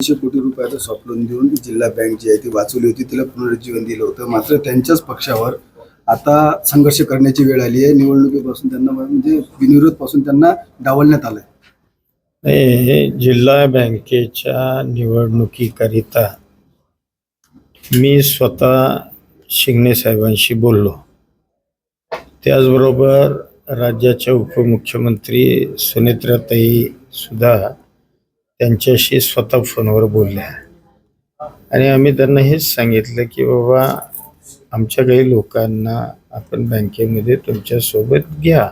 कोटी रुपयाचं soft loan देऊन जिल्हा बँक जी आहे ती वाचवली होती, तिला पुनरुज्जीवन दिलं होतं. मात्र त्यांच्याच पक्षावर आता संघर्ष करण्याची वेळ आली आहे. निवडणुकीपासून त्यांना म्हणजे बिनविरोध पासून त्यांना डावलण्यात आलंय. नाही, जिल्हा बँकेच्या निवडणुकीकरिता मी स्वतः शिंगणे साहेबांशी बोललो. त्याचबरोबर राज्याच्या उपमुख्यमंत्री सुनेत्राताई सुद्धा त्यांच्याशी स्वतः फोनवर बोलल्या आणि आम्ही त्यांना हेच सांगितलं की बाबा, आमच्या काही लोकांना आपण बँकेमध्ये तुमच्यासोबत घ्या.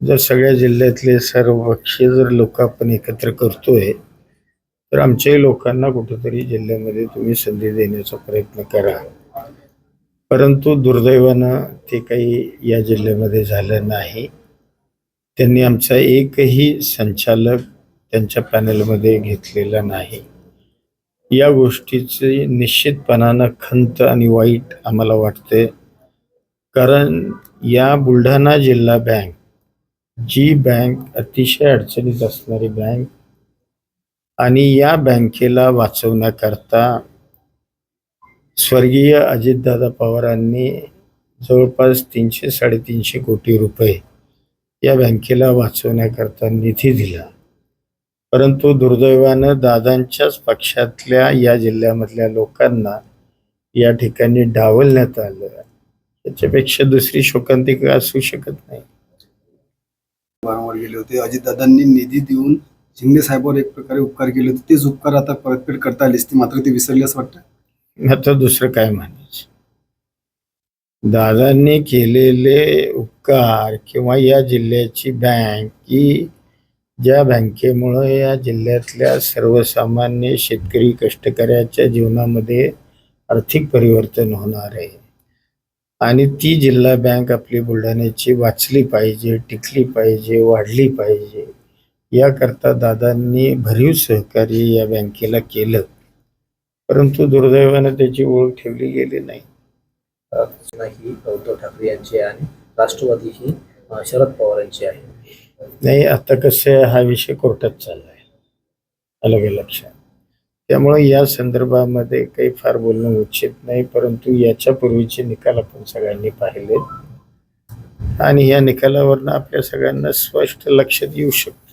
जर सगळ्या जिल्ह्यातले सर्व पक्षीय जर लोक आपण एकत्र करतोय तर आमच्याही लोकांना कुठेतरी जिल्ह्यामध्ये तुम्ही संधी देण्याचा प्रयत्न करा. परंतु दुर्दैवानं ते काही या जिल्ह्यामध्ये झालं नाही. त्यांनी आमचा एकही संचालक त्यांच्या पॅनलमध्ये घेतलेला नाही. या गोष्टीची निश्चितपणानं खंत आणि वाईट आम्हाला वाटते. कारण या बुलढाणा जिल्हा बँक, जी बँक अतिशय अडचणीत असणारी बँक, आणि या बँकेला वाचवण्याकरता स्वर्गीय अजितदादा पवारांनी जवळपास 300-350 कोटी रुपये या बँकेला वाचवण्याकरता निधी दिला. परंतु दुर्दैवानं दादांच्याच पक्षातल्या या जिल्ह्यामधल्या लोकांना या ठिकाणी डावलण्यात आलं. त्याच्यापेक्षा दुसरी शोकांतिका असू शकत नाही. वारंवार गेले होते. अजितदादांनी निधी देऊन शिंदे साहेबांवर एक प्रकारे उपकार केले होते. तेच उपकार आता परतफेड करता आली असती, मात्र ते विसरले असं वाटतं. आता दुसरं काय म्हणायचं. दादांनी केलेले उपकार किंवा या जिल्ह्याची बँक, की ज्या बँकेमुळं या जिल्ह्यातल्या सर्वसामान्य शेतकरी कष्टकऱ्याच्या जीवनामध्ये आर्थिक परिवर्तन होणार आहे, आणि ती जिल्हा बँक आपली बुलढाण्याची वाचली पाहिजे, टिकली पाहिजे, वाढली पाहिजे, याकरता दादांनी भरीव सहकार्य या बँकेला केलं. परंतु दुर्दैवानं त्याची ओळख ठेवली गेली नाही. ही उद्धव ठाकरे यांची आहे आणि राष्ट्रवादी ही शरद पवार यांची आहे. नाही, आता कसं आहे, हा विषय कोर्टात चालला आहे, अलग लक्षात. त्यामुळे या संदर्भामध्ये काही फार बोलणं उचित नाही. परंतु याच्या पूर्वीचे निकाल आपण सगळ्यांनी पाहिले आणि या निकालावरनं आपल्या सगळ्यांना स्पष्ट लक्षात येऊ शकतो